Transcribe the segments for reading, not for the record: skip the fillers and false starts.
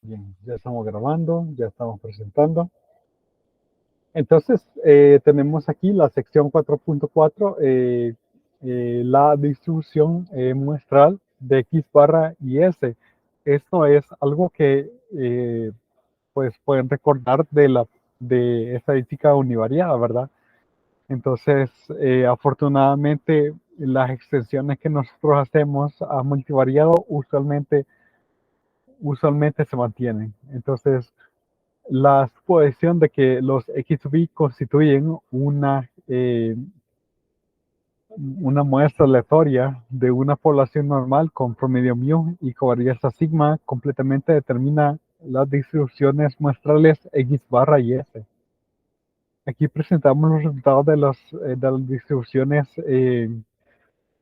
Bien, ya estamos grabando, ya estamos presentando. Entonces, tenemos aquí la sección 4.4, la distribución muestral de X barra y S. Esto es algo que pues pueden recordar de estadística univariada, ¿verdad? Entonces, afortunadamente, las extensiones que nosotros hacemos a multivariado usualmente se mantienen. Entonces, la suposición de que los XV constituyen una muestra aleatoria de una población normal con promedio mu y covarianza sigma completamente determina las distribuciones muestrales X barra y S. Aquí presentamos los resultados de las distribuciones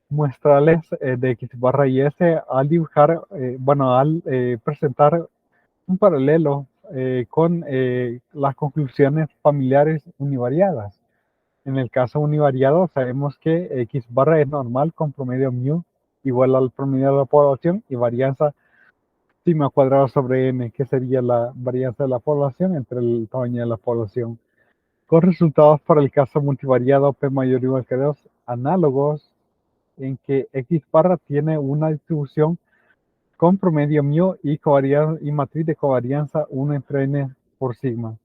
muestrales de X barra y S al dibujar, al presentar un paralelo con las conclusiones familiares univariadas. En el caso univariado sabemos que X barra es normal con promedio mu igual al promedio de la población y varianza sigma cuadrado sobre n, que sería la varianza de la población entre el tamaño de la población. Con resultados para el caso multivariado P mayor o igual que 2 análogos en que X barra tiene una distribución con promedio mu y matriz de covarianza 1 entre n por sigma.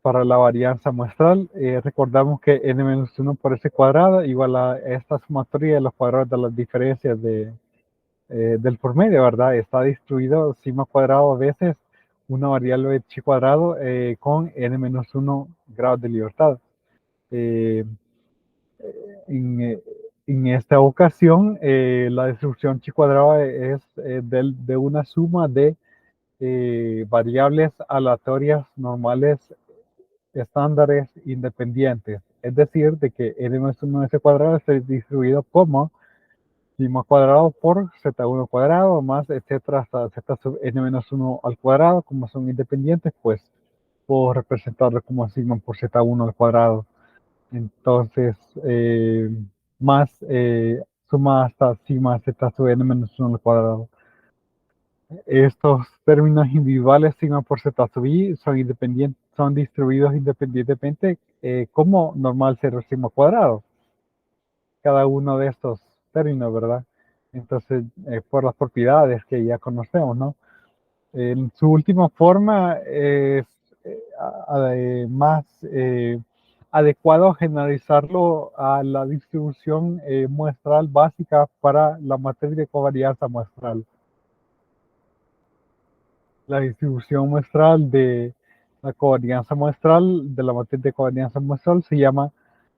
Para la varianza muestral, recordamos que n-1 por s cuadrado igual a esta sumatoria de los cuadrados de las diferencias del promedio, ¿verdad? Está distribuido sigma cuadrado veces una variable chi cuadrado con n-1 grados de libertad. Eh, en, eh, en esta ocasión, la distribución chi cuadrado es de una suma de variables aleatorias normales estándares independientes. Es decir, de que n-1s cuadrado está distribuido como sigma cuadrado por z1 cuadrado más etcétera hasta z sub n-1 al cuadrado. Como son independientes, pues puedo representarlo como sigma por z1 al cuadrado. Entonces, más suma hasta sigma z sub n-1 al cuadrado. Estos términos individuales sigma por z sub i son distribuidos independientemente como normal 0 sigma cuadrado. Cada uno de estos términos, ¿verdad? Entonces, por las propiedades que ya conocemos, ¿no? En su última forma es más adecuado generalizarlo a la distribución muestral básica para la matriz de covarianza muestral. La distribución muestral de la covarianza muestral, de la matriz de covarianza muestral,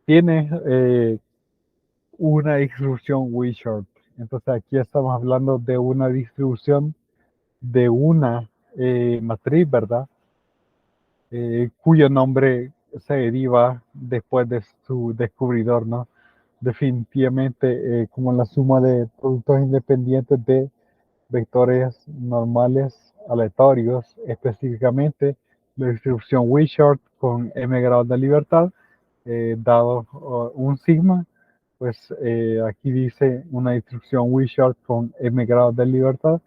tiene una distribución Wishart. Entonces aquí estamos hablando de una distribución de una matriz, ¿verdad? Cuyo nombre se deriva después de su descubridor, ¿no? Definitivamente como la suma de productos independientes de vectores normales aleatorios, específicamente la distribución Wishart con m grados de libertad, dado un sigma, pues aquí dice una distribución Wishart con m grados de libertad,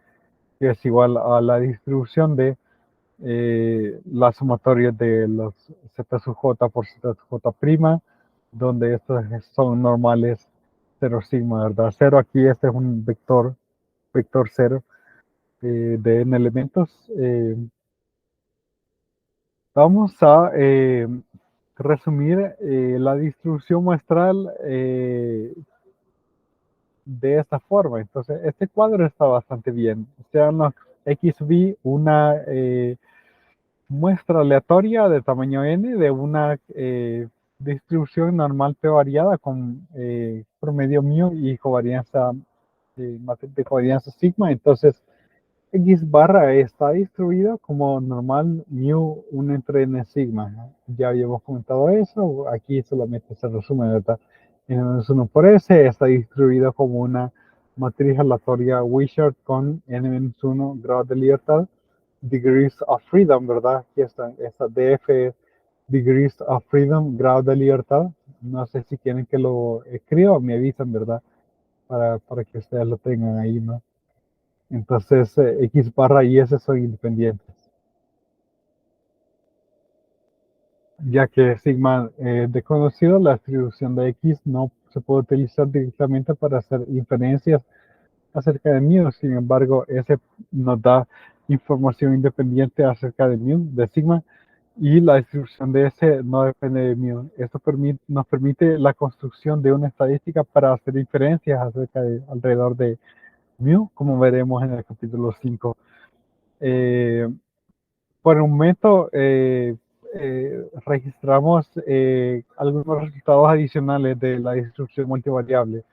que es igual a la distribución de la sumatoria de los z sub j por z sub j prima, donde estos son normales 0 sigma, ¿verdad? 0 aquí, este es un vector 0 de n elementos. Vamos a resumir la distribución muestral de esta forma. Entonces, este cuadro está bastante bien. Sean los XV una muestra aleatoria de tamaño n de una distribución normal p variada con promedio mu y covarianza de covarianza sigma. Entonces, X barra está distribuido como normal mu 1 entre n sigma. Ya habíamos comentado eso, aquí solamente se resume, ¿verdad? N-1 por S está distribuido como una matriz aleatoria Wishart con n-1 grados de libertad, degrees of freedom, ¿verdad? Aquí está, esta DF degrees of freedom, grado de libertad. No sé si quieren que lo escriba o me avisan, ¿verdad? Para que ustedes lo tengan ahí, ¿no? Entonces, X barra y S son independientes, ya que sigma es desconocido, la distribución de X no se puede utilizar directamente para hacer inferencias acerca de mu. Sin embargo, S nos da información independiente acerca de mu, de sigma, y la distribución de S no depende de mu. Esto nos permite la construcción de una estadística para hacer inferencias acerca de alrededor de mu, como veremos en el capítulo 5. Eh, por el momento, registramos algunos resultados adicionales de la distribución multivariable.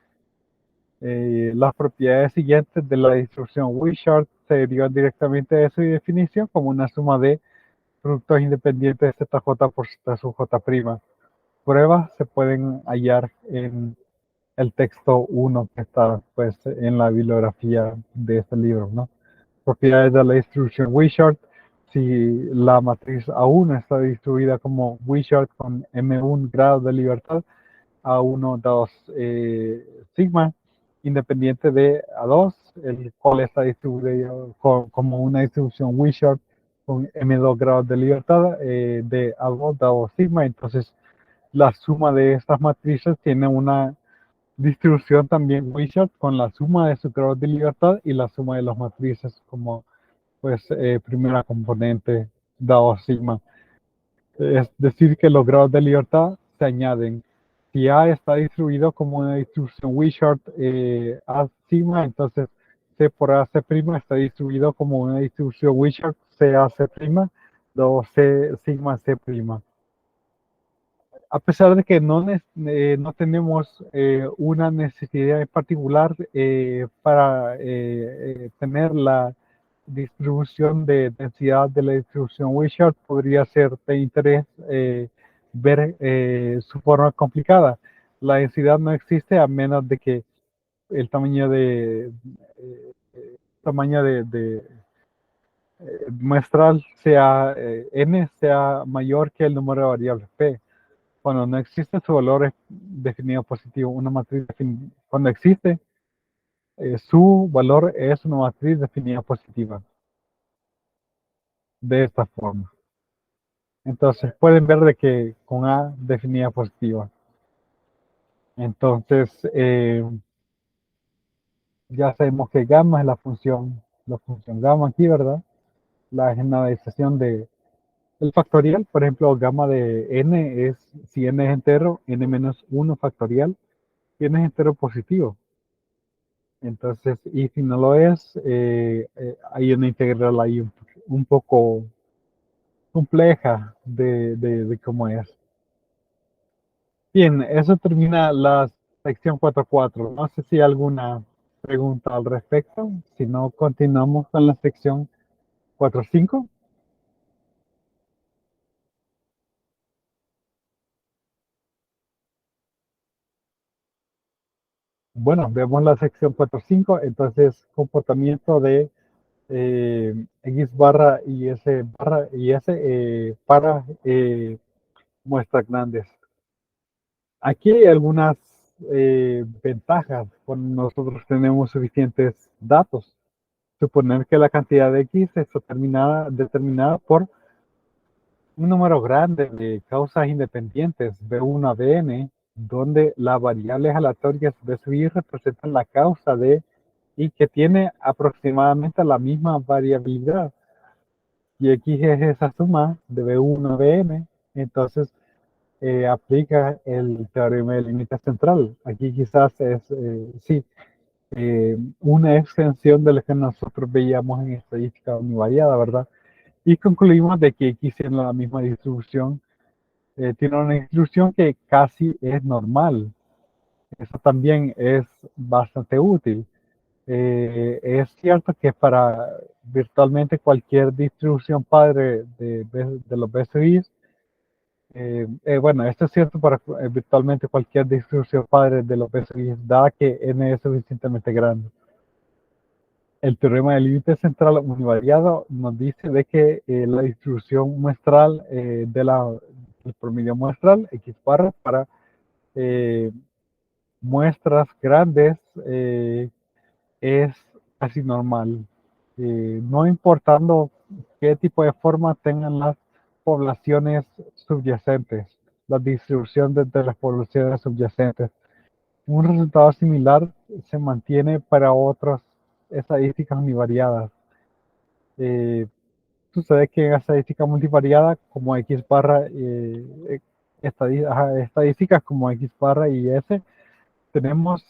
Las propiedades siguientes de la distribución Wishart se derivan directamente de su definición como una suma de productos independientes de ZJ por Z sub J'. Pruebas se pueden hallar en el texto 1 que está pues, en la bibliografía de este libro, ¿no? Propiedades de la distribución Wishart. Si la matriz A1 está distribuida como Wishart con M1 grado de libertad, A1 2 sigma, independiente de A2, el cual está distribuido como una distribución Wishart con M2 grados de libertad de A2 dado sigma. Entonces, la suma de estas matrices tiene una distribución también Wishart con la suma de sus grados de libertad y la suma de las matrices como pues primera componente dado sigma. Es decir, que los grados de libertad se añaden. Si A está distribuido como una distribución Wishart A sigma, entonces C por AC' está distribuido como una distribución Wishart C AC', dado C sigma C'. A pesar de que no tenemos una necesidad en particular para tener la distribución de densidad de la distribución Wishart, podría ser de interés ver su forma complicada. La densidad no existe a menos de que el tamaño de muestral sea n sea mayor que el número de variables p. Cuando no existe, su valor es definido positivo. Una matriz cuando existe, su valor es una matriz definida positiva. De esta forma. Entonces pueden ver de que con A definida positiva. Entonces ya sabemos que gamma es la función gamma aquí, ¿verdad? La generalización del factorial, por ejemplo, gamma de n es, si n es entero, n menos 1 factorial, y n es entero positivo. Entonces, y si no lo es, hay una integral ahí un poco compleja de cómo es. Bien, eso termina la sección 4.4. No sé si hay alguna pregunta al respecto. Si no, continuamos con la sección 4.5. Bueno, vemos la sección 4.5. Entonces, comportamiento de X barra y S barra y S para muestras grandes. Aquí hay algunas ventajas cuando nosotros tenemos suficientes datos. Suponer que la cantidad de X está determinada por un número grande de causas independientes, B1 a Bn, donde las variables aleatorias B sub I representan la causa de y que tiene aproximadamente la misma variabilidad. Y X es esa suma de B1 a Bn, entonces aplica el teorema de límite central. Aquí quizás es, sí, una extensión de lo que nosotros veíamos en estadística univariada, ¿verdad? Y concluimos de que X tiene la misma distribución, tiene una distribución que casi es normal. Eso también es bastante útil. Es cierto que para virtualmente cualquier distribución padre de los BCIs, bueno, esto es cierto para virtualmente cualquier distribución padre de los BCIs, dada que n es suficientemente grande. El teorema del límite central univariado nos dice de que la distribución muestral del promedio muestral, X barra, para muestras grandes es casi normal, no importando qué tipo de forma tengan las poblaciones subyacentes, la distribución de las poblaciones subyacentes. Un resultado similar se mantiene para otras estadísticas univariadas. Eh, Sucede que en estadística multivariada como X barra, estadísticas como X barra y S, tenemos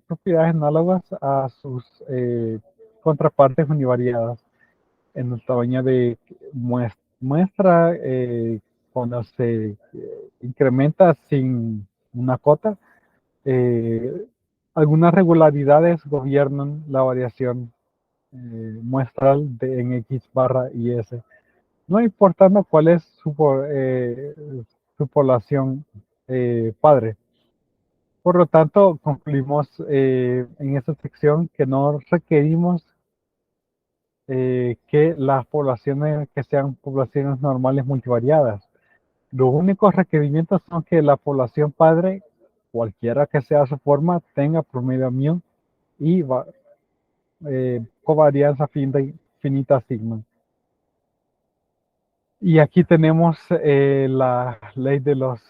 propiedades análogas a sus contrapartes univariadas en el tamaño de muestra, cuando se incrementa sin una cota. eh, Algunas regularidades gobiernan la variación muestral en X barra y S, no importando cuál es su población padre. Por lo tanto, concluimos en esta sección que no requerimos que las poblaciones que sean poblaciones normales multivariadas. Los únicos requerimientos son que la población padre, cualquiera que sea su forma, tenga promedio mu y covarianza finita sigma. Y aquí tenemos la ley de los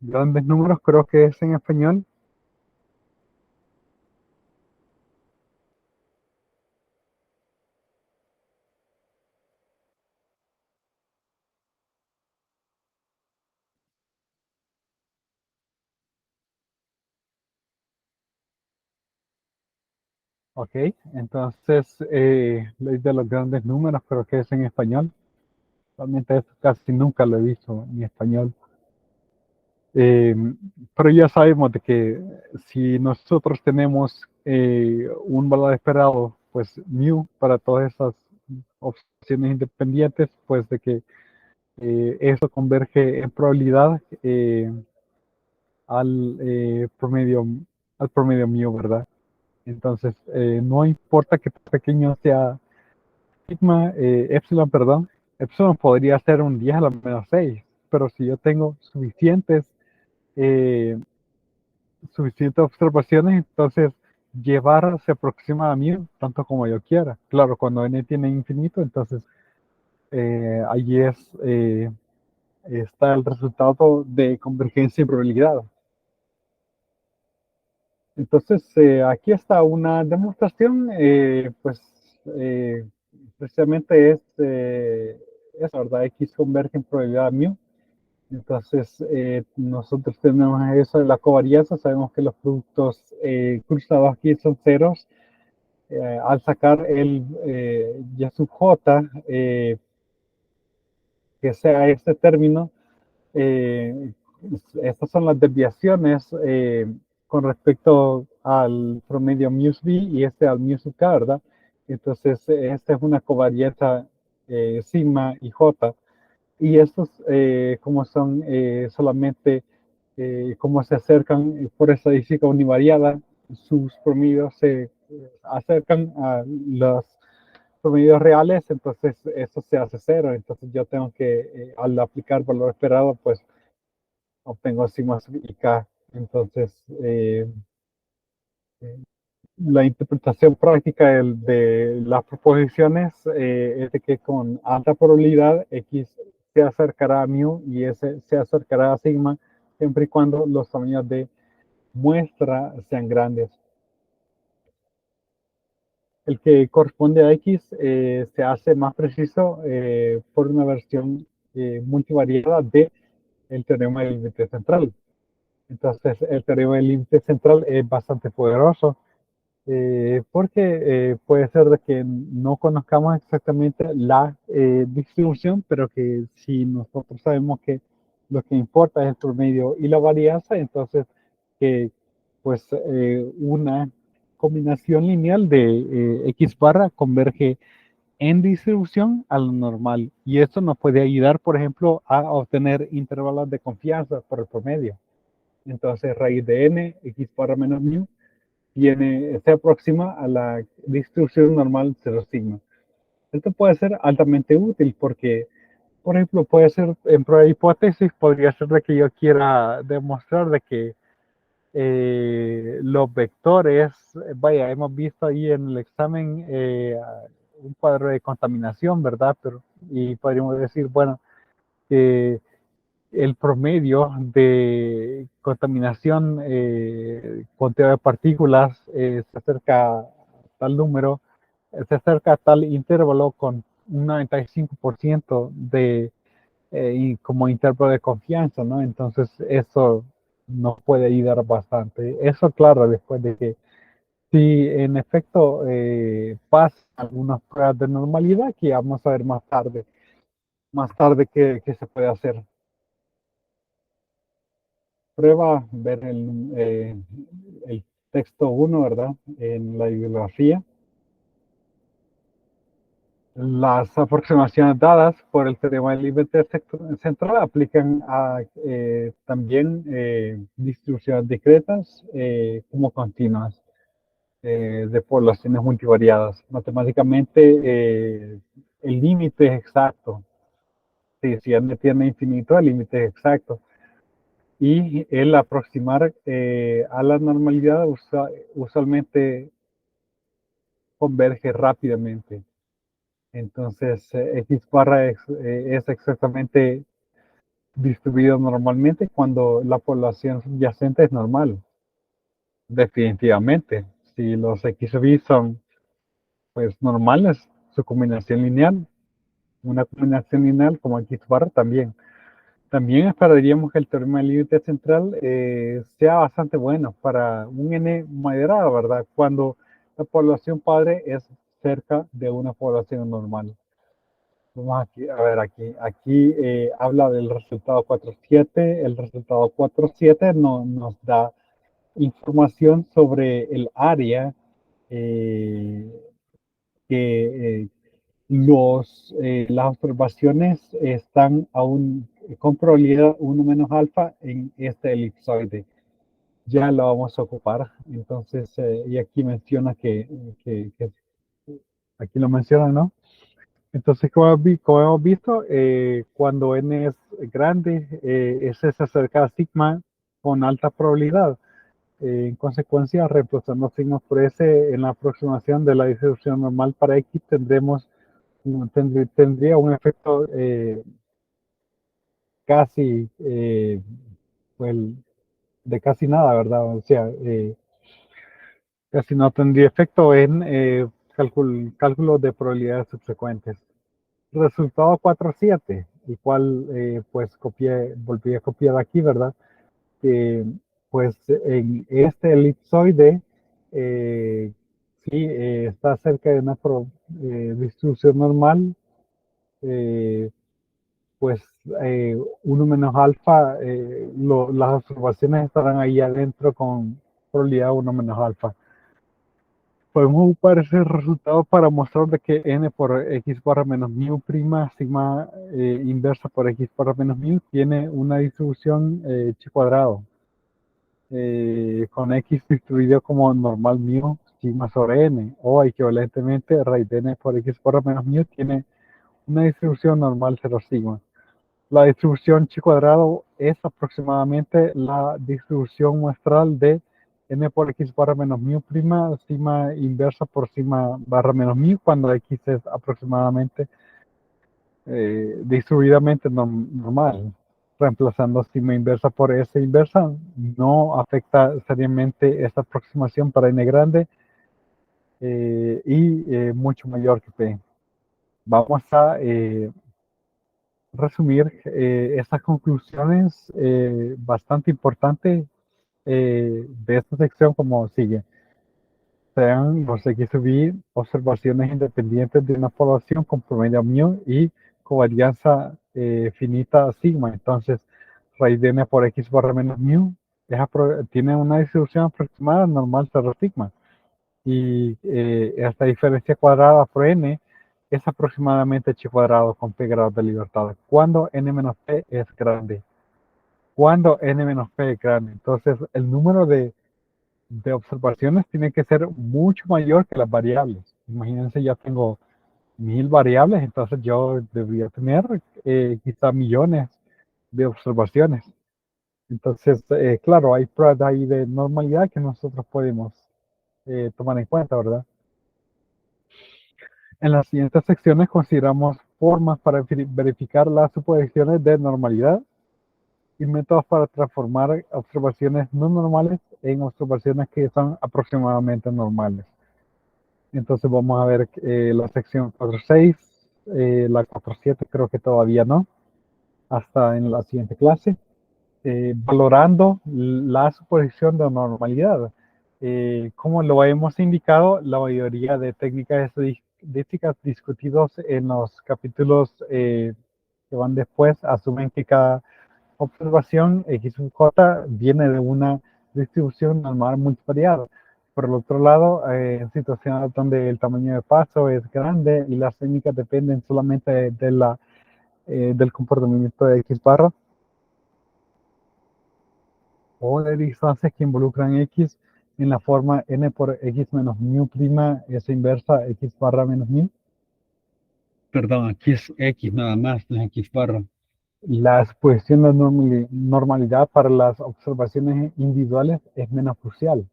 grandes números, creo que es en español. Ok, entonces ley de los grandes números, creo que es en español. Realmente eso casi nunca lo he visto en español. Eh, pero ya sabemos de que si nosotros tenemos un valor esperado, pues mu para todas esas opciones independientes, pues de que eso converge en probabilidad al, al promedio mu, ¿verdad? Entonces, no importa que pequeño sea sigma, epsilon, perdón, epsilon podría ser un 10 a la menos 6, pero si yo tengo eh, suficientes observaciones, entonces llevar se aproxima a mí tanto como yo quiera. Claro, cuando n tiene infinito, entonces allí está el resultado de convergencia y probabilidad. Entonces, aquí está una demostración, pues precisamente es verdad, X converge en probabilidad mu. Entonces, nosotros tenemos eso de la covarianza, sabemos que los productos cruzados aquí son ceros. Al sacar el ya sub j, que sea este término, eh, estas son las desviaciones con respecto al promedio μ y este al μ sub k, ¿verdad? Entonces, esta es una covarianza sigma y j. Y estos, como son solamente como se acercan por estadística univariada, sus promedios se acercan a los promedios reales, entonces eso se hace cero. Entonces yo tengo que, al aplicar valor esperado, pues obtengo sigma y k. Entonces, la interpretación práctica de las proposiciones es de que con alta probabilidad X se acercará a mu y S se acercará a sigma, siempre y cuando los tamaños de muestra sean grandes. El que corresponde a X se hace más preciso por una versión multivariada de el teorema del límite central. Entonces, el teorema del límite central es bastante poderoso porque puede ser de que no conozcamos exactamente la distribución, pero que si nosotros sabemos que lo que importa es el promedio y la varianza, entonces que pues una combinación lineal de X barra converge en distribución a lo normal. Y esto nos puede ayudar, por ejemplo, a obtener intervalos de confianza por el promedio. Entonces, raíz de n, X barra menos mu, se aproxima a la distribución normal 0 sigma. Esto puede ser altamente útil porque, por ejemplo, puede ser en prueba de hipótesis, podría ser de que yo quiera demostrar de que Los vectores, vaya, hemos visto ahí en el examen un cuadro de contaminación, ¿verdad? Pero, y podríamos decir, bueno, que el promedio de contaminación, conteo de partículas, se acerca a tal número, se acerca a tal intervalo con un 95% de y como intervalo de confianza, ¿no? Entonces eso nos puede ayudar bastante. Eso, claro, después de que si en efecto pasa algunas pruebas de normalidad que vamos a ver más tarde qué se puede hacer. Prueba ver el texto uno, ¿verdad? En la bibliografía. Las aproximaciones dadas por el teorema del límite central aplican a también distribuciones discretas como continuas de poblaciones multivariadas. Matemáticamente, el límite es exacto. Sí, si n tiene infinito, el límite es exacto. Y el aproximar a la normalidad usualmente converge rápidamente. Entonces, X barra es exactamente distribuido normalmente cuando la población subyacente es normal. Definitivamente. Si los XB son pues normales, su combinación lineal, una combinación lineal como X barra también. También esperaríamos que el teorema del límite central sea bastante bueno para un n moderado, ¿verdad? Cuando la población padre es cerca de una población normal. Vamos aquí, a ver, aquí habla del resultado 4.7. El resultado 4.7 nos da información sobre el área eh, que las observaciones están aún con probabilidad 1 menos alfa en este elipsoide. Ya lo vamos a ocupar. Entonces, y aquí menciona que aquí lo menciona, ¿no? Entonces, como hemos visto, cuando n es grande, ese se acerca a sigma con alta probabilidad. En consecuencia, reemplazando sigma por s en la aproximación de la distribución normal para x, tendría un efecto casi, pues, de casi nada, ¿verdad? O sea, casi no tendría efecto en cálculos de probabilidades subsecuentes. Resultado 4.7, el cual pues volví a copiar aquí, ¿verdad? Pues en este elipsoide sí está cerca de una distribución normal, eh, pues 1 menos alfa, las observaciones estarán ahí adentro con probabilidad 1 menos alfa. Podemos ocupar ese resultado para mostrar de que n por x barra menos mu prima sigma inversa por x barra menos mu tiene una distribución chi cuadrado con x distribuido como normal mu sigma sobre n, o equivalentemente raíz de n por x barra menos mu tiene una distribución normal 0 sigma. La distribución chi cuadrado es aproximadamente la distribución muestral de n por x barra menos mu prima sigma inversa por sigma barra menos mu cuando x es aproximadamente distribuidamente normal. Reemplazando sigma inversa por s inversa no afecta seriamente esta aproximación para n grande y mucho mayor que p. Vamos a resumir estas conclusiones bastante importantes de esta sección como sigue. Sean los XV observaciones independientes de una población con promedio mu y covarianza finita sigma. Entonces, raíz de n por x barra menos mu tiene una distribución aproximada normal 0 sigma. Y esta diferencia cuadrada por n es aproximadamente chi cuadrado con p grados de libertad. Cuando n menos p es grande. Cuando n menos p es grande. Entonces, el número de observaciones tiene que ser mucho mayor que las variables. Imagínense, ya tengo 1000 variables, entonces yo debería tener quizá millones de observaciones. Entonces, claro, hay pruebas ahí de normalidad que nosotros podemos tomar en cuenta, ¿verdad? En las siguientes secciones consideramos formas para verificar las suposiciones de normalidad y métodos para transformar observaciones no normales en observaciones que son aproximadamente normales. Entonces vamos a ver la sección 4.6, la 4.7 creo que todavía no, hasta en la siguiente clase. Valorando la suposición de normalidad. Como lo hemos indicado, la mayoría de técnicas estadísticas discutidos en los capítulos que van después asumen que cada observación X sub J viene de una distribución normal multivariada. Por el otro lado, en situaciones donde el tamaño de paso es grande y las técnicas dependen solamente del comportamiento de X barra, o de distancias que involucran X en la forma n por X menos mu prima es inversa X barra menos mu. Perdón, aquí es X nada más, no es X barra. La exposición de normalidad para las observaciones individuales es menos crucial.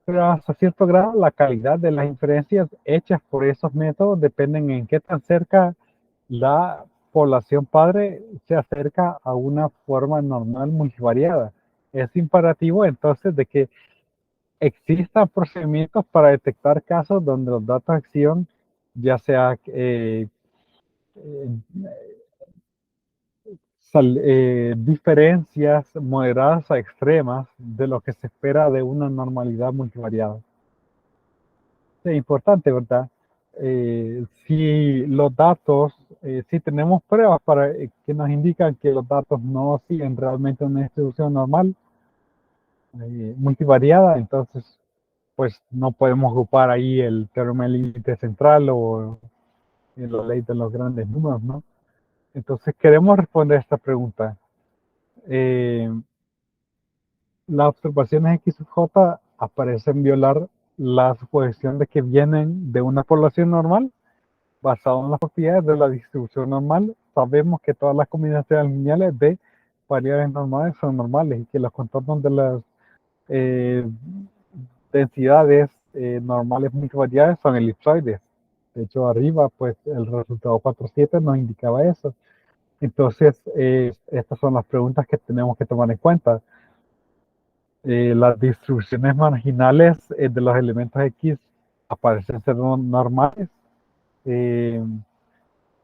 Pero hasta cierto grado, la calidad de las inferencias hechas por esos métodos dependen en qué tan cerca la población padre se acerca a una forma normal multivariada. Es imperativo entonces de que existan procedimientos para detectar casos donde los datos de acción, ya sea diferencias moderadas a extremas de lo que se espera de una normalidad multivariada. Es importante, ¿verdad? Si los datos, si tenemos pruebas para que nos indican que los datos no siguen realmente una distribución normal, multivariada, entonces pues no podemos ocupar ahí el teorema del límite central o la ley de los grandes números, ¿no? Entonces queremos responder esta pregunta. Las observaciones X sub J aparecen violar la suposición de que vienen de una población normal. Basado en las propiedades de la distribución normal, sabemos que todas las combinaciones lineales de variables normales son normales y que los contornos de las eh, densidades normales multivariadas son elipsoides. De hecho, arriba, pues el resultado 4.7 nos indicaba eso. Entonces, estas son las preguntas que tenemos que tomar en cuenta. Las distribuciones marginales de los elementos X aparecen ser normales. Eh,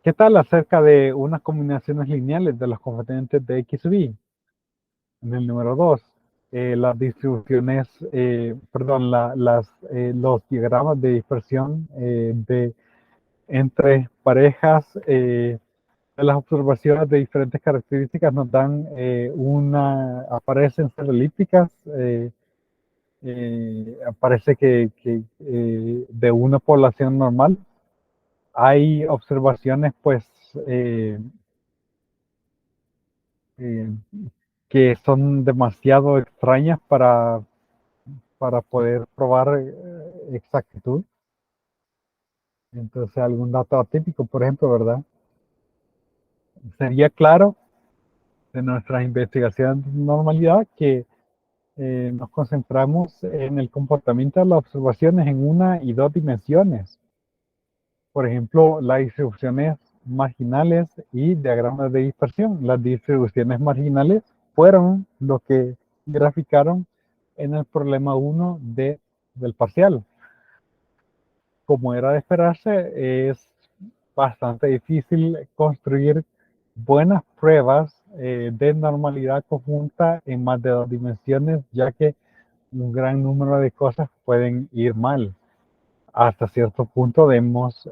¿Qué tal acerca de unas combinaciones lineales de los componentes de X sub Y? En el número 2, las distribuciones, perdón, los diagramas de dispersión entre parejas de las observaciones de diferentes características nos dan aparecen ser elípticas, parece que de una población normal. Hay observaciones, pues, eh, que son demasiado extrañas para poder probar exactitud. Entonces, algún dato atípico, por ejemplo, ¿verdad? Sería claro de nuestras investigaciones de normalidad que nos concentramos en el comportamiento de las observaciones en una y dos dimensiones. Por ejemplo, las distribuciones marginales y diagramas de dispersión. Las distribuciones marginales fueron lo que graficaron en el problema 1 del parcial. Como era de esperarse, es bastante difícil construir buenas pruebas de normalidad conjunta en más de dos dimensiones, ya que un gran número de cosas pueden ir mal. Hasta cierto punto debemos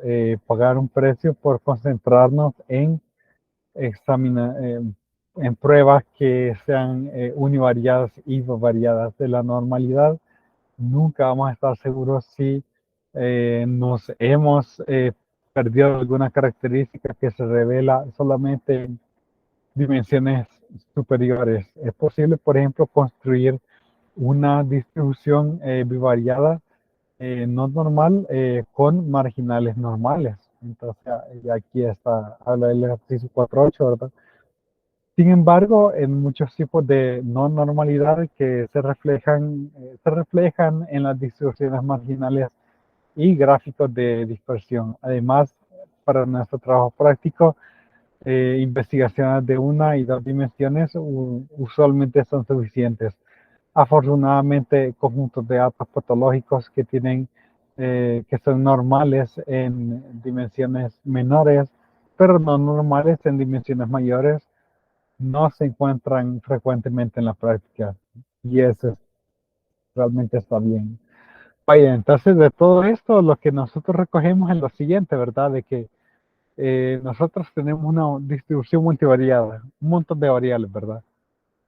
pagar un precio por concentrarnos en examinar, en pruebas que sean univariadas y variadas de la normalidad. Nunca vamos a estar seguros si nos hemos perdido alguna característica que se revela solamente en dimensiones superiores. Es posible, por ejemplo, construir una distribución bivariada no normal con marginales normales. Entonces, aquí está, habla del ejercicio 4.8, ¿verdad? Sin embargo, en muchos tipos de no normalidad que se reflejan en las distribuciones marginales y gráficos de dispersión. Además, para nuestro trabajo práctico, investigaciones de una y dos dimensiones usualmente son suficientes. Afortunadamente, conjuntos de datos patológicos que son normales en dimensiones menores, pero no normales en dimensiones mayores, no se encuentran frecuentemente en la práctica. Y eso realmente está bien. Vaya, entonces de todo esto, lo que nosotros recogemos es lo siguiente, ¿verdad? De que nosotros tenemos una distribución multivariada, un montón de variables, ¿verdad?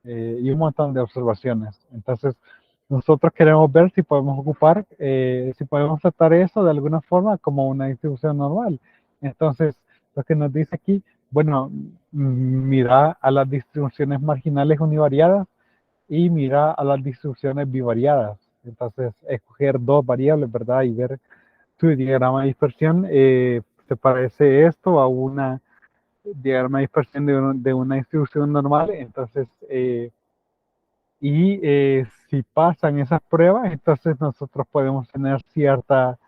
Y un montón de observaciones. Entonces, nosotros queremos ver si podemos si podemos tratar eso de alguna forma como una distribución normal. Entonces, lo que nos dice aquí, bueno, mira a las distribuciones marginales univariadas y mira a las distribuciones bivariadas. Entonces, escoger dos variables, ¿verdad? Y ver tu diagrama de dispersión. ¿Se parece esto a una diagrama de dispersión de una distribución normal? Entonces, si pasan esas pruebas, entonces nosotros podemos tener cierta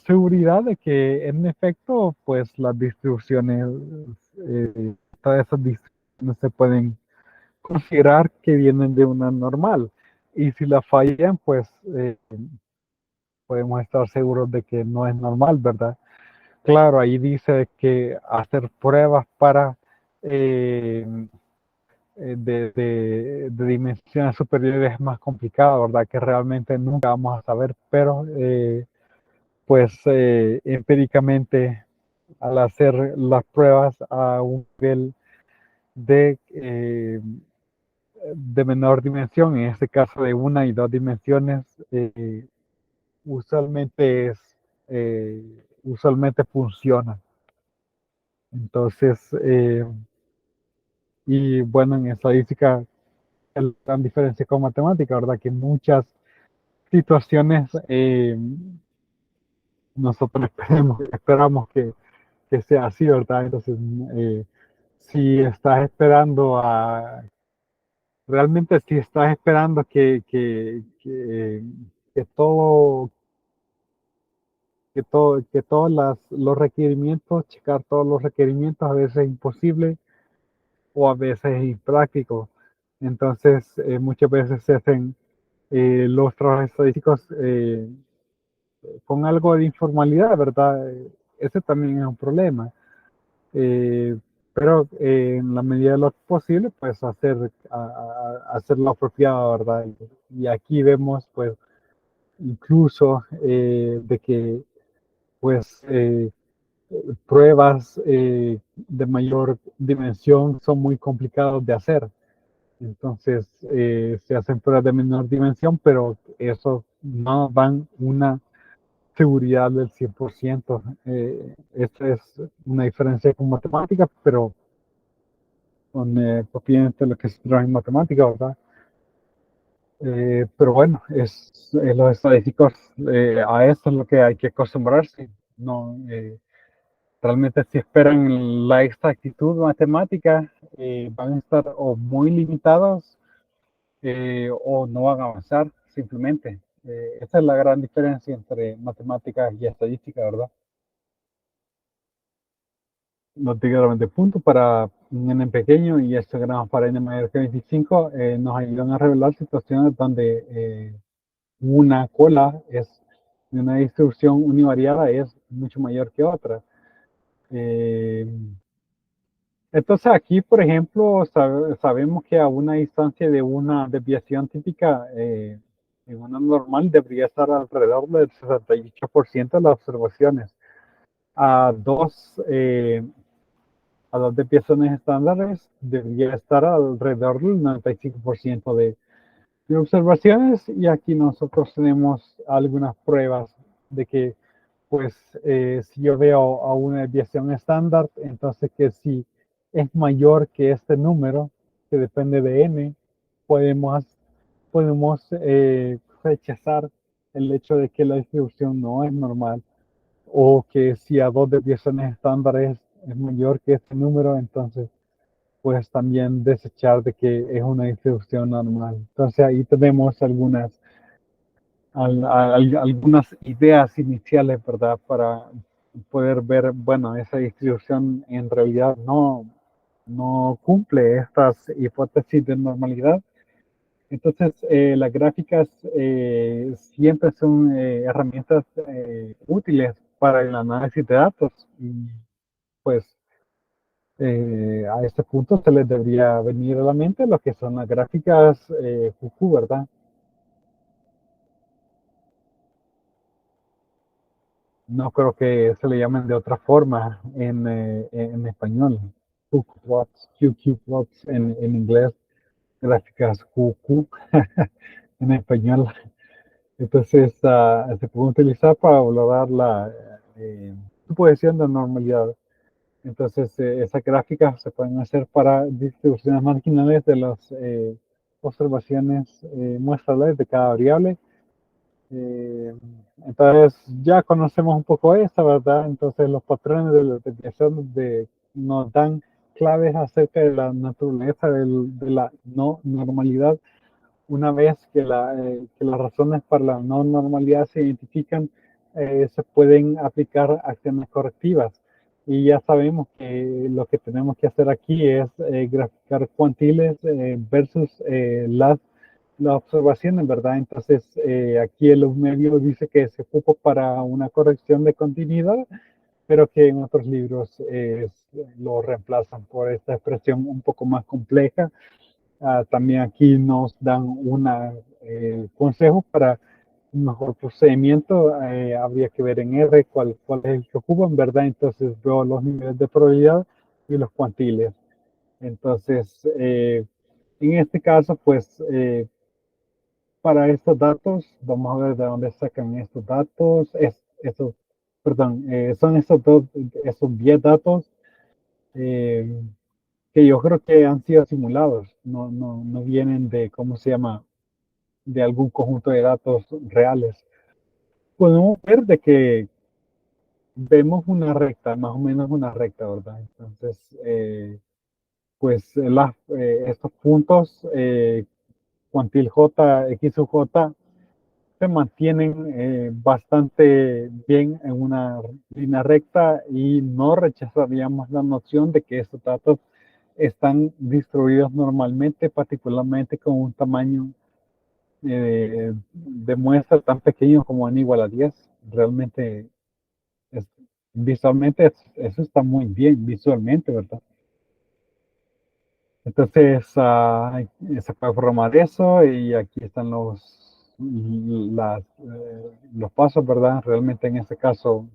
seguridad de que en efecto, pues las distribuciones, todas esas distribuciones se pueden considerar que vienen de una normal. Y si la fallan, pues podemos estar seguros de que no es normal, ¿verdad? Claro, ahí dice que hacer pruebas para eh, de dimensiones superiores es más complicado, ¿verdad? Que realmente nunca vamos a saber, pero pues empíricamente al hacer las pruebas a un nivel de, eh, de menor dimensión, en este caso de una y dos dimensiones, usualmente usualmente funciona. Entonces, y bueno, en estadística, la gran diferencia con matemática, ¿verdad? Que muchas situaciones nosotros esperamos que sea así, ¿verdad? Entonces, si estás esperando realmente si estás esperando que todo, que todos los requerimientos, checar todos los requerimientos, a veces es imposible o a veces es impráctico. Entonces, muchas veces se hacen los trabajos estadísticos con algo de informalidad, ¿verdad? Ese también es un problema. Eh, pero en la medida de lo posible, pues hacer lo apropiado, ¿verdad? Y aquí vemos, pues, incluso de que, pues, pruebas de mayor dimensión son muy complicados de hacer. Entonces, se hacen pruebas de menor dimensión, pero eso no dan una seguridad del 100%. Esta es una diferencia con matemáticas, pero con propiamente lo que se trabaja en matemática, ¿verdad? Pero bueno, los estadísticos, a eso es lo que hay que acostumbrarse. No, realmente si esperan la exactitud matemática, van a estar o muy limitados o no van a avanzar simplemente. Esa es la gran diferencia entre matemáticas y estadística, ¿verdad? Los diagramas de punto para un n pequeño y este gramo para n mayor que 25 nos ayudan a revelar situaciones donde una cola de una distribución univariada es mucho mayor que otra. Eh, entonces aquí, por ejemplo, sabemos que a una distancia de una desviación típica en una normal debería estar alrededor del 68% de las observaciones. A dos, eh, a las desviaciones estándares debería estar alrededor del 95% de observaciones, y aquí nosotros tenemos algunas pruebas de que pues si yo veo a una desviación estándar, entonces que si es mayor que este número, que depende de n, podemos, podemos rechazar el hecho de que la distribución no es normal, o que si a dos desviaciones estándares es mayor que este número, entonces puedes también desechar de que es una distribución normal. Entonces ahí tenemos algunas ideas iniciales, ¿verdad? Para poder ver, bueno, esa distribución en realidad no cumple estas hipótesis de normalidad. Entonces, las gráficas siempre son herramientas útiles para el análisis de datos. Y pues a este punto se les debería venir a la mente lo que son las gráficas QQ, ¿verdad? No creo que se le llamen de otra forma en español. QQ plots, QQ plots en inglés, gráficas QQ en español. Entonces, se puede utilizar para valorar la suposición de normalidad. Entonces, esas gráficas se pueden hacer para distribuciones marginales de las observaciones muestrales de cada variable. Eh, entonces, ya conocemos un poco esta, ¿verdad? Entonces, los patrones de la desviación nos dan claves acerca de la naturaleza de la no normalidad. Una vez que las razones para la no normalidad se identifican, se pueden aplicar acciones correctivas. Y ya sabemos que lo que tenemos que hacer aquí es graficar cuantiles versus las observaciones, ¿verdad? Entonces, aquí el medio dice que se ocupa para una corrección de continuidad, pero que en otros libros lo reemplazan por esta expresión un poco más compleja. También aquí nos dan un consejo para un mejor procedimiento. Habría que ver en R cuál es el que ocupan, ¿verdad? Entonces veo los niveles de probabilidad y los cuantiles. Entonces, en este caso, pues para estos datos, vamos a ver de dónde sacan estos datos. Perdón, son esos 10 datos. eh, que yo creo que han sido simulados, no vienen de, ¿cómo se llama?, de algún conjunto de datos reales. Podemos ver de que vemos una recta, más o menos una recta, ¿verdad? Entonces, pues estos puntos, cuantil J, X sub J, se mantienen bastante bien en una línea recta y no rechazaríamos la noción de que estos datos están distribuidos normalmente, particularmente con un tamaño de muestra tan pequeño como n igual a 10. Realmente, es, visualmente, eso está muy bien, visualmente, ¿verdad? Entonces, se puede programar eso y aquí están los pasos, ¿verdad? Realmente en este caso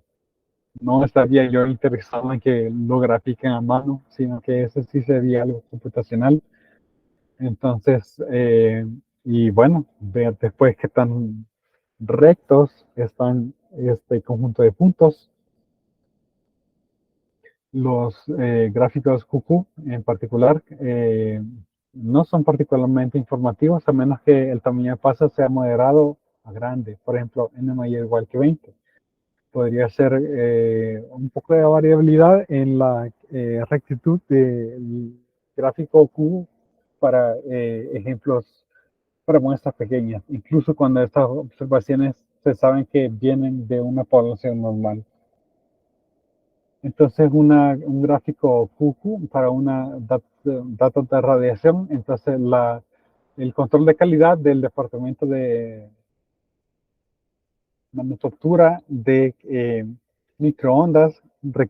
no estaría yo interesado en que lo grafiquen a mano, sino que ese sí sería algo computacional. Entonces, y bueno, ver después qué tan rectos están este conjunto de puntos. Los gráficos QQ en particular no son particularmente informativos a menos que el tamaño de paso sea moderado a grande. Por ejemplo, n mayor o igual que 20. Podría ser un poco de variabilidad en la rectitud del gráfico Q para ejemplos, para muestras pequeñas, incluso cuando estas observaciones se saben que vienen de una población normal. Entonces, un gráfico QQ para datos de radiación, entonces el control de calidad del Departamento de Manufactura de Microondas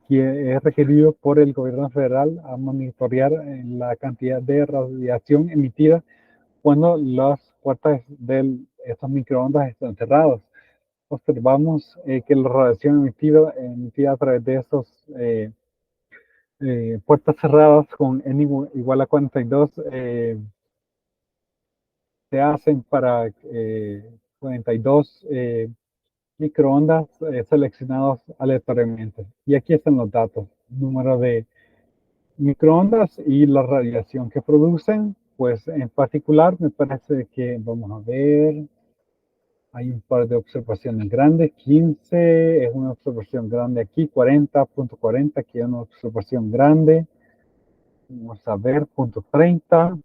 es requerido por el gobierno federal a monitorear la cantidad de radiación emitida cuando las puertas de estos microondas están cerradas. Observamos que la radiación emitida a través de estos puertas cerradas con n igual a 42 se hacen para 42 microondas seleccionados aleatoriamente. Y aquí están los datos, número de microondas y la radiación que producen. Pues en particular me parece que, vamos a ver, hay un par de observaciones grandes, 15 es una observación grande aquí, 40.40, aquí hay una observación grande. Vamos a ver, punto 30,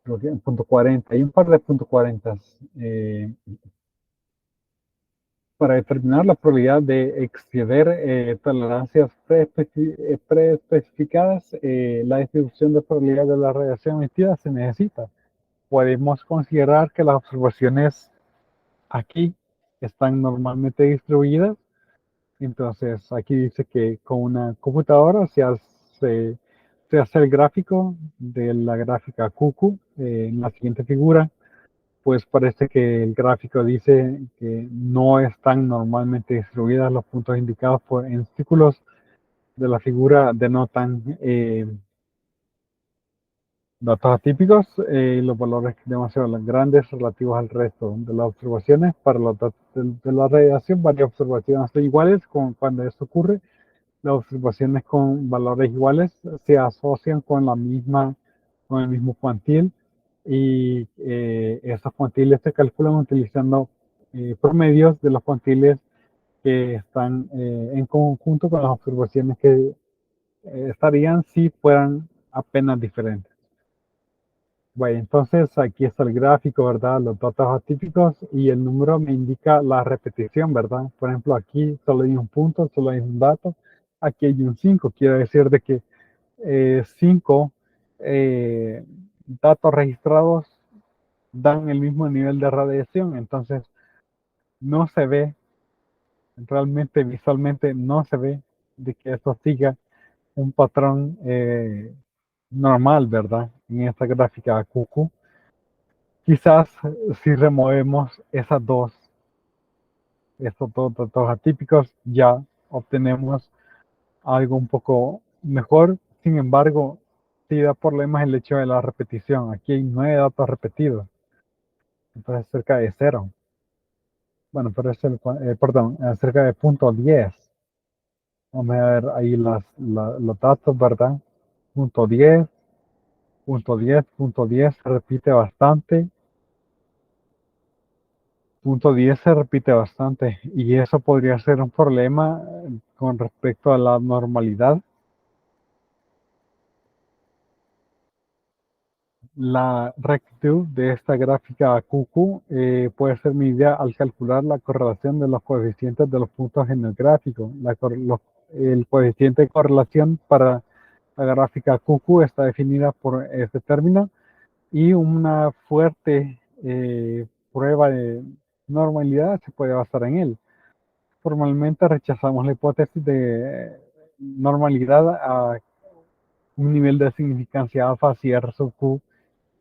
creo que punto 40, hay un par de punto 40. Para determinar la probabilidad de exceder tolerancias preespecificadas, la distribución de probabilidad de la radiación emitida se necesita. Podemos considerar que las observaciones aquí están normalmente distribuidas. Entonces, aquí dice que con una computadora se hace el gráfico de la gráfica QQ en la siguiente figura. Pues parece que el gráfico dice que no están normalmente distribuidas los puntos indicados en círculos de la figura denotan datos atípicos y los valores demasiado grandes relativos al resto de las observaciones. Para los datos de la radiación, varias observaciones son iguales. Cuando esto ocurre, las observaciones con valores iguales se asocian con el mismo cuantil y esos cuantiles se calculan utilizando promedios de los cuantiles que están en conjunto con las observaciones que estarían si fueran apenas diferentes. Bueno, entonces aquí está el gráfico, ¿verdad? Los datos atípicos y el número me indica la repetición, ¿verdad? Por ejemplo, aquí solo hay un punto, solo hay un dato. Aquí hay un 5, quiere decir de que 5 datos registrados dan el mismo nivel de radiación, entonces no se ve, realmente visualmente no se ve de que esto siga un patrón normal, ¿verdad? En esta gráfica QQ. Quizás si removemos estos dos datos atípicos, ya obtenemos algo un poco mejor. Sin embargo, sí da problemas el hecho de la repetición. Aquí hay 9 datos repetidos, entonces cerca de cero. Bueno, pero es perdón, cerca de punto 10. Vamos a ver ahí los datos, ¿verdad? Punto 10, punto 10, punto 10 se repite bastante. Punto 10 se repite bastante y eso podría ser un problema con respecto a la normalidad. La rectitud de esta gráfica QQ puede ser medida al calcular la correlación de los coeficientes de los puntos en el gráfico. El coeficiente de correlación para la gráfica QQ está definida por este término y una fuerte prueba de normalidad se puede basar en él. Formalmente rechazamos la hipótesis de normalidad a un nivel de significancia alfa si R sub Q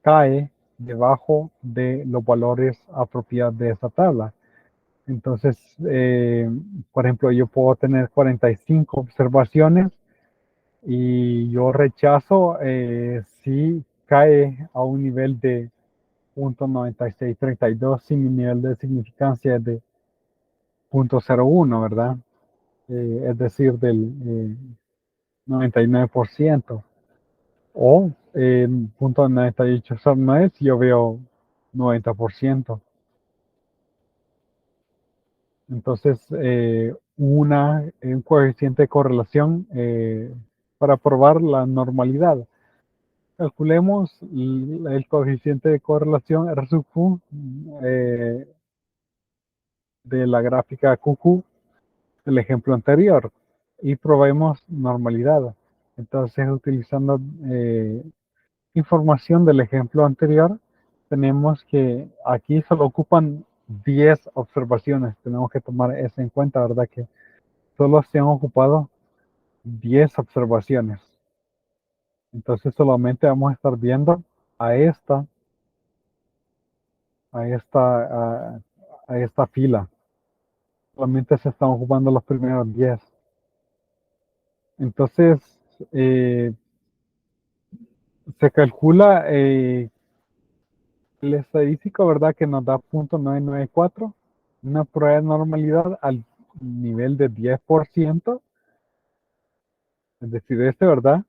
cae debajo de los valores apropiados de esta tabla. Entonces, por ejemplo, yo puedo tener 45 observaciones y yo rechazo si cae a un nivel de 0.9632 si mi nivel de significancia es de 0.01, ¿verdad? Es decir, del 99%. O punto 9809 si yo veo 90%. Entonces, un coeficiente de correlación para probar la normalidad. Calculemos el coeficiente de correlación R sub Q de la gráfica QQ del ejemplo anterior y probemos normalidad. Entonces, utilizando información del ejemplo anterior, tenemos que aquí solo ocupan 10 observaciones. Tenemos que tomar eso en cuenta, ¿verdad? Que solo se han ocupado 10 observaciones. Entonces solamente vamos a estar viendo a esta, a esta, a esta fila. Solamente se están ocupando los primeros 10. Entonces, eh, se calcula el estadístico, ¿verdad? Que nos da 0.994, una prueba de normalidad al nivel de 10%, es decir, ¿verdad?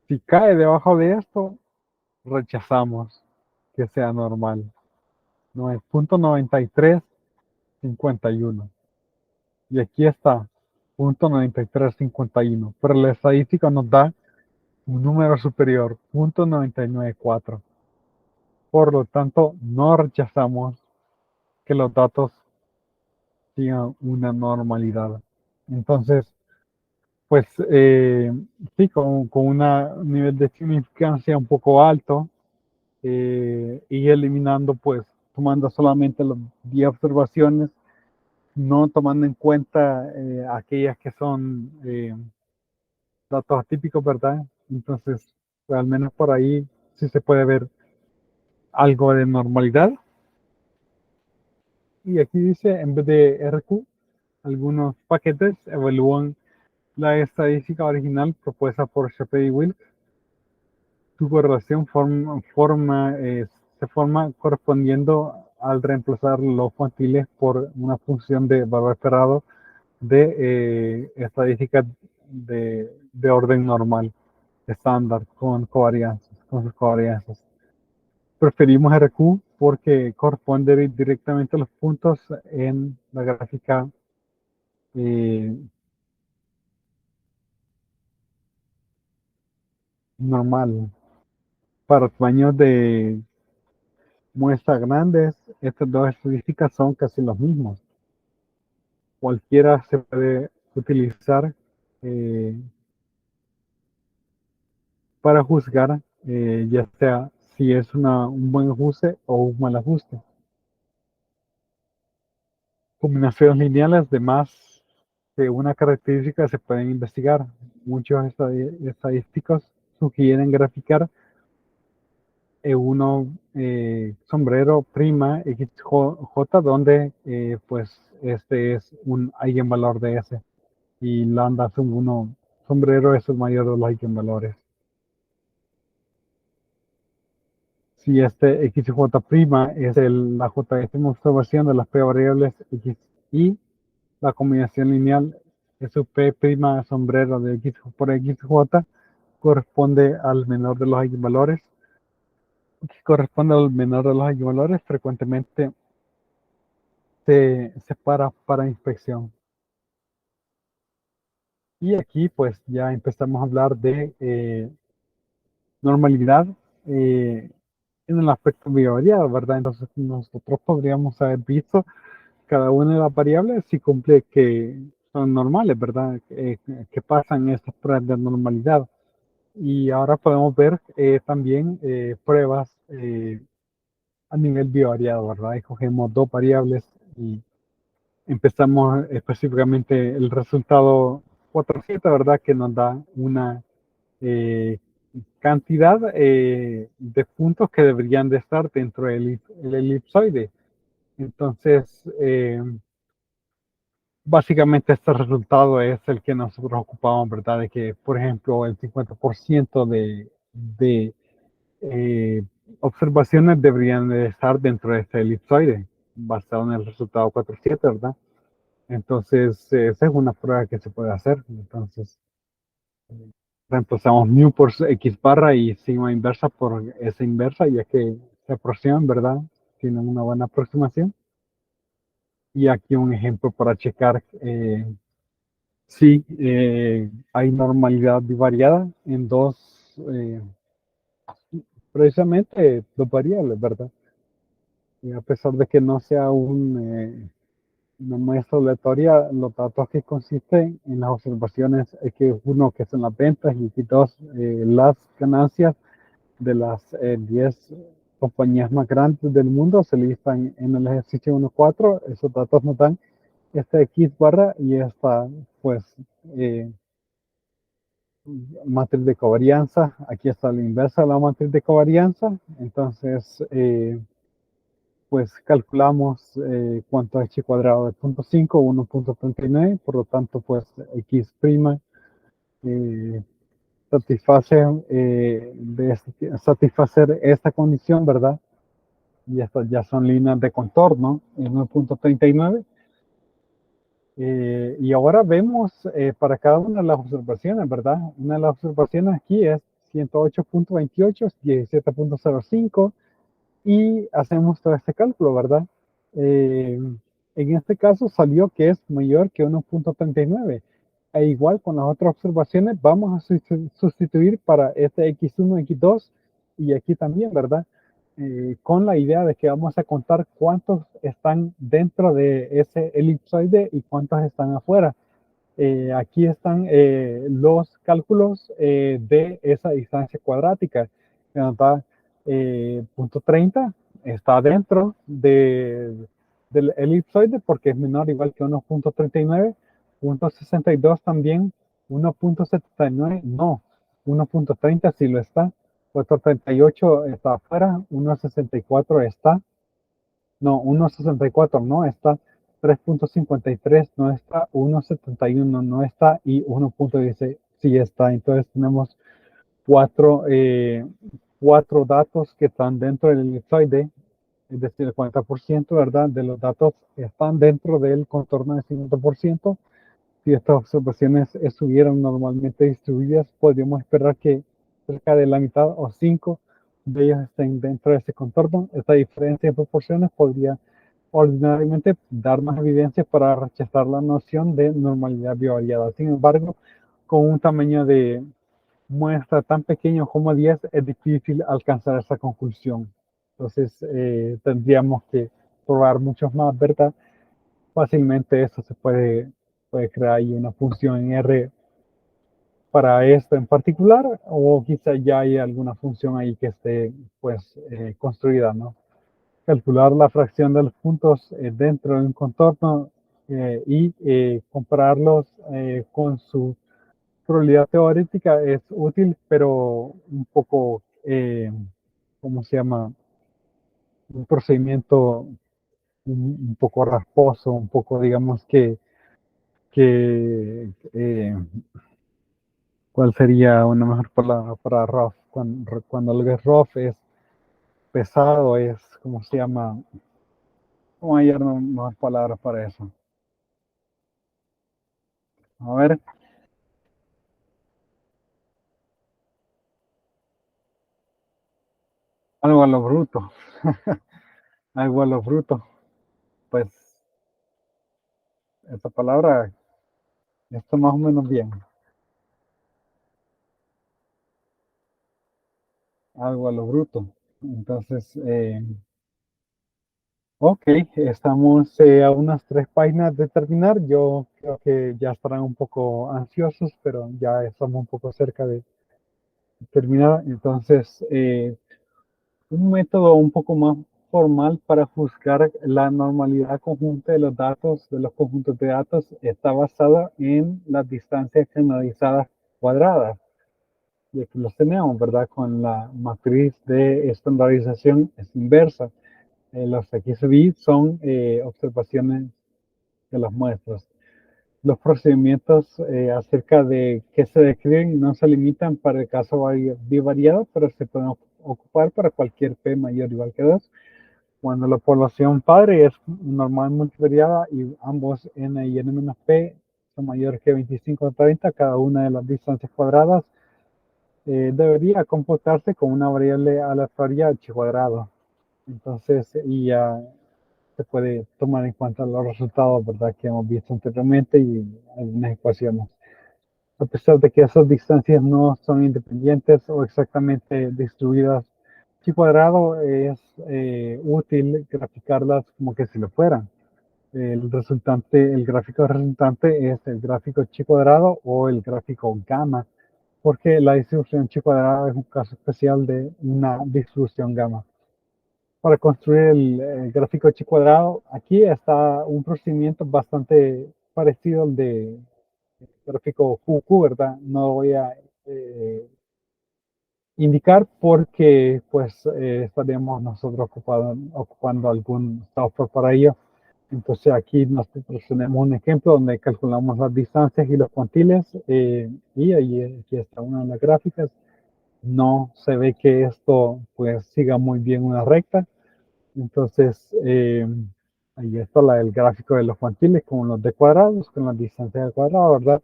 Si cae debajo de esto, rechazamos que sea normal. No es 0.9351. Y aquí está, 0.9351. Pero la estadística nos da un número superior, 0.994. Por lo tanto, no rechazamos que los datos sigan una normalidad. Entonces, pues sí, con un nivel de significancia un poco alto, y eliminando, pues, tomando solamente las 10 observaciones, no tomando en cuenta aquellas que son datos atípicos, ¿verdad? Entonces, pues, al menos por ahí sí se puede ver algo de normalidad. Y aquí dice, en vez de RQ, algunos paquetes evalúan la estadística original propuesta por Shepard y Wilks. Su correlación se forma correspondiendo al reemplazar los cuantiles por una función de valor esperado de estadística de orden normal, estándar, con sus covarianzas. Preferimos RQ porque corresponde directamente a los puntos en la gráfica eh, normal. Para tamaños de muestras grandes, estas dos estadísticas son casi los mismos. Cualquiera se puede utilizar eh, para juzgar, ya sea si es un buen ajuste o un mal ajuste. Combinaciones lineales de más que una característica se pueden investigar. Muchos estadísticos sugieren graficar uno sombrero prima XJ, donde pues este es un eigenvalor de S y lambda sub 1 sombrero es el mayor de los eigenvalores. Si este XJ' es la jth observación de las p variables X y la combinación lineal SP' sombrero de X por XJ corresponde al menor de los eigenvalores, frecuentemente se separa para inspección. Y aquí pues ya empezamos a hablar de normalidad en el aspecto bivariado, ¿verdad? Entonces nosotros podríamos haber visto cada una de las variables si cumple que son normales, ¿verdad? Que pasan estas pruebas de normalidad. Y ahora podemos ver también pruebas a nivel bivariado, ¿verdad? Escogemos dos variables y empezamos específicamente el resultado 4,7, ¿verdad? Que nos da una eh, cantidad de puntos que deberían de estar dentro del elipsoide. Entonces, básicamente este resultado es el que nosotros ocupamos, ¿verdad? De que, por ejemplo, el 50% de eh, observaciones deberían de estar dentro de este elipsoide, basado en el resultado 4,7, ¿verdad? Entonces, esa es una prueba que se puede hacer. Entonces, reemplazamos mu por x barra y sigma inversa por S inversa, ya que se aproximan, ¿verdad? Tienen una buena aproximación. Y aquí un ejemplo para checar si hay normalidad bivariada en precisamente dos variables, ¿verdad? Y a pesar de que no sea una muestra aleatoria, los datos que consisten en las observaciones X1, que son las ventas, y X2, las ganancias de las 10 compañías más grandes del mundo se listan en el ejercicio 1.4. Esos datos nos dan esta X barra y esta, pues, eh, matriz de covarianza. Aquí está la inversa de la matriz de covarianza. Entonces, pues calculamos cuánto es h cuadrado de 0.5, 1.39, por lo tanto, pues x' eh, satisface satisfacer esta condición, ¿verdad? Y estas ya son líneas de contorno en 1.39. Y ahora vemos para cada una de las observaciones, ¿verdad? Una de las observaciones aquí es 108.28, 17.05, y hacemos todo este cálculo, ¿verdad? En este caso salió que es mayor que 1.39. E igual con las otras observaciones, vamos a sustituir para este X1, X2 y aquí también, ¿verdad? Con la idea de que vamos a contar cuántos están dentro de ese elipsoide y cuántos están afuera. Aquí están los cálculos de esa distancia cuadrática. ¿Verdad? Punto 30 está dentro del elipsoide porque es menor o igual que 1,39. Punto 62 también. 1,79 no. 1,30 sí lo está. 4,38 está afuera. 1,64 está. No, 1,64 no está, 3,53 no está, 1,71 no está y 1,16 sí está. Entonces tenemos cuatro, cuatro datos que están dentro del elipsoide, es decir, el 40%, ¿verdad? De los datos están dentro del contorno del 50%. Si estas observaciones estuvieran normalmente distribuidas, podríamos esperar que cerca de la mitad o 5 de ellos estén dentro de ese contorno. Esta diferencia de proporciones podría ordinariamente dar más evidencia para rechazar la noción de normalidad bivariada. Sin embargo, con un tamaño de muestra tan pequeño como 10 es difícil alcanzar esa conclusión. Entonces, tendríamos que probar muchos más, ¿verdad? Fácilmente eso se puede crear ahí una función en R para esto en particular, o quizá ya hay alguna función ahí que esté pues construida, ¿no? Calcular la fracción de los puntos dentro de un contorno y compararlos con su probabilidad teórica es útil, pero un poco, ¿cómo se llama? Un procedimiento un poco rasposo, un poco, digamos que ¿cuál sería una mejor palabra para rough? Cuando algo es rough es pesado, es, ¿cómo se llama? ¿Cómo hay una mejor palabra para eso? A ver, algo a lo bruto, algo a lo bruto. Pues esa palabra está más o menos bien, algo a lo bruto. Entonces, ok, estamos a unas 3 páginas de terminar. Yo creo que ya estarán un poco ansiosos, pero ya estamos un poco cerca de terminar. Entonces, un método un poco más formal para juzgar la normalidad conjunta de los datos, de los conjuntos de datos, está basado en las distancias generalizadas cuadradas. Y aquí los tenemos, ¿verdad? Con la matriz de estandarización es inversa. Los XB son observaciones de las muestras. Los procedimientos acerca de qué se describen no se limitan para el caso bivariado, pero se pueden ocupar para cualquier P mayor o igual que 2. Cuando la población padre es normal multivariada y ambos n y n-p son mayores que 25 o 30, cada una de las distancias cuadradas debería computarse con una variable aleatoria h cuadrado. Entonces, y ya se puede tomar en cuenta los resultados, ¿verdad? Que hemos visto anteriormente y algunas ecuaciones. A pesar de que esas distancias no son independientes o exactamente distribuidas, chi cuadrado es útil graficarlas como que si lo fueran. El resultante, el gráfico resultante es el gráfico chi cuadrado o el gráfico gamma, porque la distribución chi cuadrado es un caso especial de una distribución gamma. Para construir el gráfico chi cuadrado, aquí está un procedimiento bastante parecido al de gráfico QQ, ¿verdad? No voy a indicar porque pues estaríamos nosotros ocupando algún software para ello. Entonces aquí nosotros tenemos un ejemplo donde calculamos las distancias y los cuantiles y ahí aquí está una de las gráficas. No se ve que esto pues siga muy bien una recta. Entonces ahí está el gráfico de los cuantiles con los de cuadrados, con las distancias de cuadrado, ¿verdad?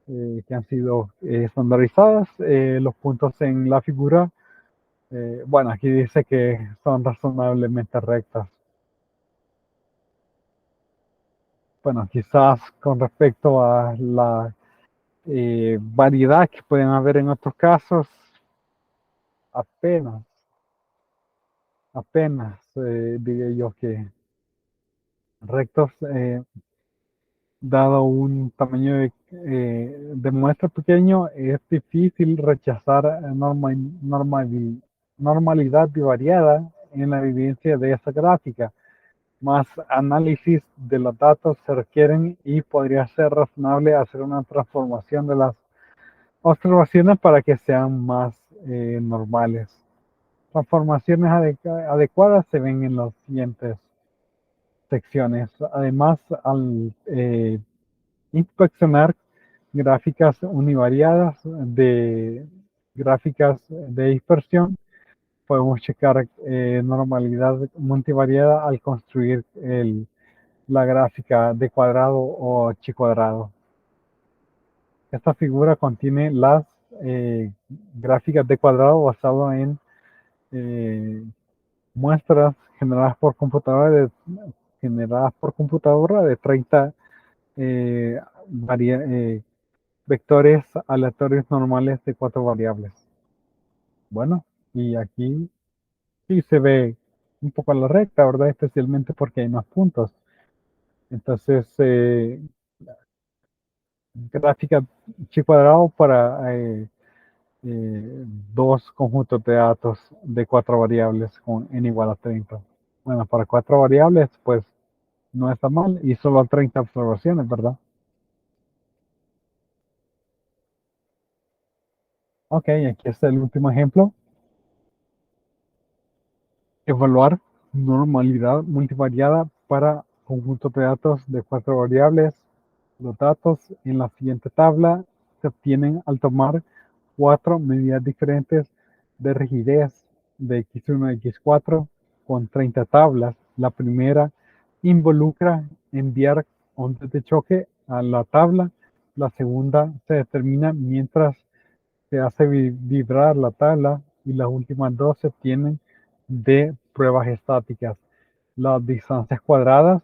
Que han sido estandarizadas. Los puntos en la figura, bueno, aquí dice que son razonablemente rectas. Bueno, quizás con respecto a variedad que pueden haber en otros casos, apenas, apenas, diría yo que rectos, dado un tamaño de muestra pequeño, es difícil rechazar normalidad bivariada en la evidencia de esa gráfica. Más análisis de los datos se requieren y podría ser razonable hacer una transformación de las observaciones para que sean más normales. Transformaciones adecuadas se ven en las siguientes secciones. Además, al inspeccionar gráficas de dispersión, podemos checar normalidad multivariada al construir la gráfica de cuadrado o chi cuadrado. Esta figura contiene las gráficas de cuadrado basado en muestras generadas por computadora de 30 eh, vectores aleatorios normales de 4 variables. Bueno, y aquí sí se ve un poco a la recta, ¿verdad? Especialmente porque hay más puntos. Entonces, gráfica chi cuadrado para dos conjuntos de datos de 4 variables con n igual a 30. Bueno, para 4 variables, pues no está mal y solo 30 observaciones, ¿verdad? Ok, aquí está el último ejemplo. Evaluar normalidad multivariada para conjuntos de datos de 4 variables. Los datos en la siguiente tabla se obtienen al tomar 4 medidas diferentes de rigidez de x1 y x4 con 30 tablas. La primera involucra enviar ondas de choque a la tabla. La segunda se determina mientras se hace vibrar la tabla y las últimas dos se obtienen de pruebas estáticas. Las distancias cuadradas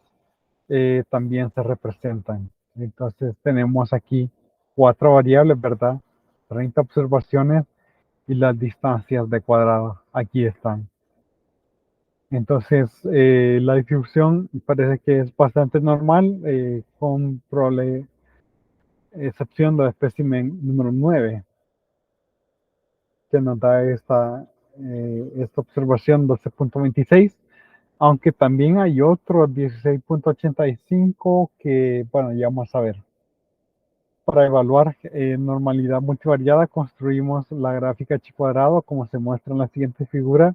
también se representan. Entonces tenemos aquí 4 variables, ¿verdad? 30 observaciones y las distancias de cuadrado. Aquí están. Entonces la distribución parece que es bastante normal, con probable excepción del espécimen número 9, que nos da esta observación 12.26, aunque también hay otro 16.85 que, bueno, ya vamos a ver. Para evaluar normalidad multivariada, construimos la gráfica chi cuadrado, como se muestra en la siguiente figura.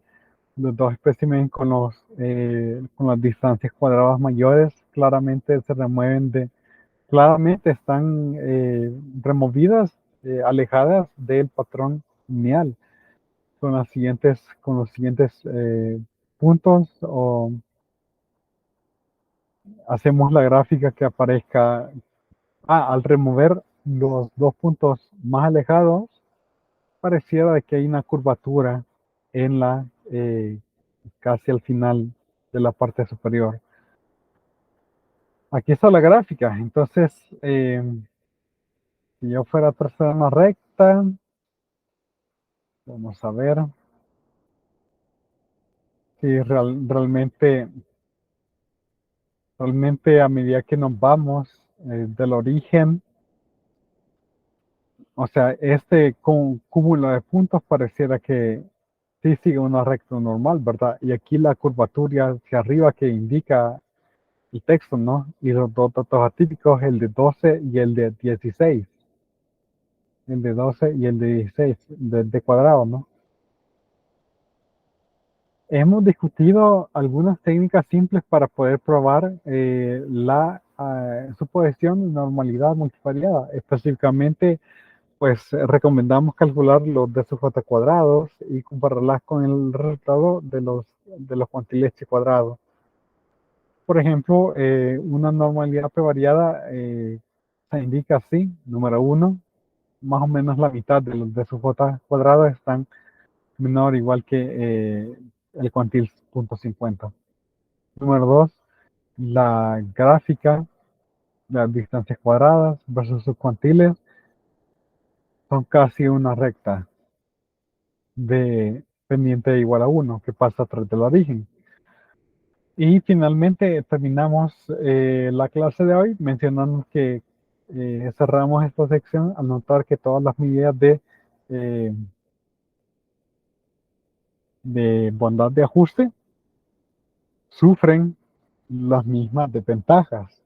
Los dos especímenes con las distancias cuadradas mayores claramente se remueven claramente están removidas, alejadas del patrón lineal. Con los siguientes puntos, o hacemos la gráfica que aparezca. Al remover los dos puntos más alejados, pareciera que hay una curvatura en casi al final de la parte superior. Aquí está la gráfica. Entonces, si yo fuera a trazar una recta, vamos a ver si realmente a medida que nos vamos del origen, o sea, este cúmulo de puntos pareciera que sí sigue una recta normal, ¿verdad? Y aquí la curvatura hacia arriba que indica el texto, ¿no? Y los dos datos atípicos, el de 12 y el de 16. El de 12 y el de 16, de cuadrado, ¿no? Hemos discutido algunas técnicas simples para poder probar la suposición de normalidad multivariada. Específicamente, pues recomendamos calcular los de sus J cuadrados y compararlas con el resultado de los cuantiles chi cuadrados. Por ejemplo, una normalidad prevariada se indica así: número uno, más o menos la mitad de los de sus J cuadrados están menor o igual que el cuantil 0.50. Número dos, la gráfica de las distancias cuadradas versus sus cuantiles son casi una recta de pendiente igual a 1 que pasa tras del origen. Y finalmente terminamos la clase de hoy mencionando que cerramos esta sección al notar que todas las medidas eh, de bondad de ajuste sufren las mismas desventajas.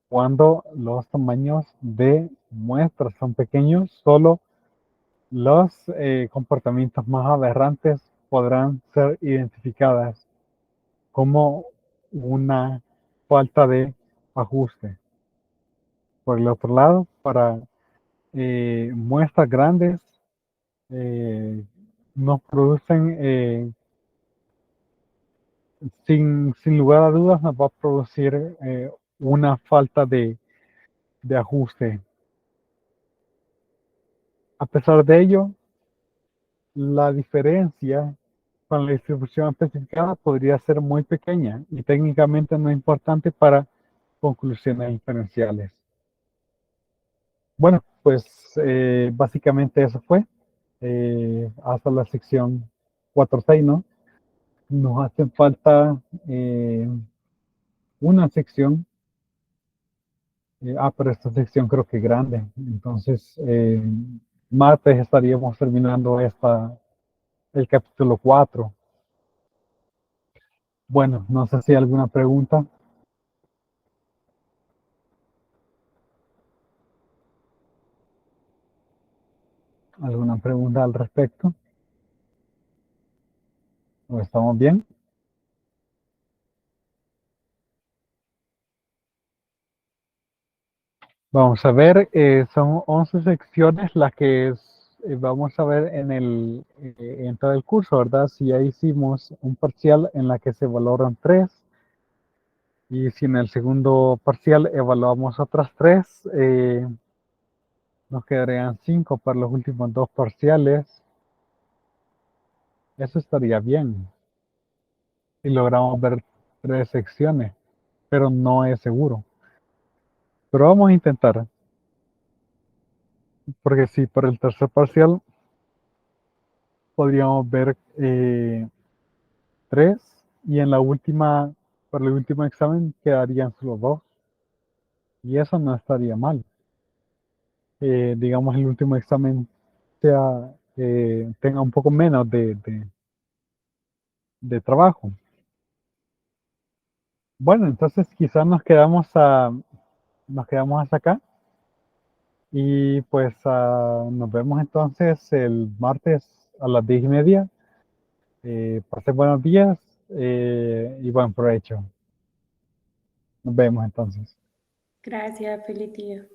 Cuando los tamaños de muestras son pequeños, solo los comportamientos más aberrantes podrán ser identificadas como una falta de ajuste. Por el otro lado, para muestras grandes, eh, nos producen, sin lugar a dudas, nos va a producir una falta de ajuste. A pesar de ello, la diferencia con la distribución especificada podría ser muy pequeña y técnicamente no importante para conclusiones inferenciales. Bueno, pues básicamente eso fue. Hasta la sección 4.6, ¿no? Nos hace falta una sección. Pero esta sección creo que es grande. Entonces, martes estaríamos terminando el capítulo 4. Bueno, no sé si hay alguna pregunta. ¿Alguna pregunta al respecto? ¿O estamos bien? Vamos a ver, son 11 secciones las que vamos a ver en todo el curso, ¿verdad? Si ya hicimos un parcial en la que se valoran 3 y si en el segundo parcial evaluamos otras 3, nos quedarían 5 para los últimos 2 parciales. Eso estaría bien. Si logramos ver 3 secciones, pero no es seguro. Pero vamos a intentar, porque si para el tercer parcial podríamos ver 3 y en la última, para el último examen quedarían solo 2 y eso no estaría mal. Digamos el último examen tenga un poco menos de trabajo. Bueno, entonces quizás nos quedamos hasta acá y pues nos vemos entonces el martes a las 10:30. Pasen buenos días y buen provecho. Nos vemos entonces. Gracias, feliz día.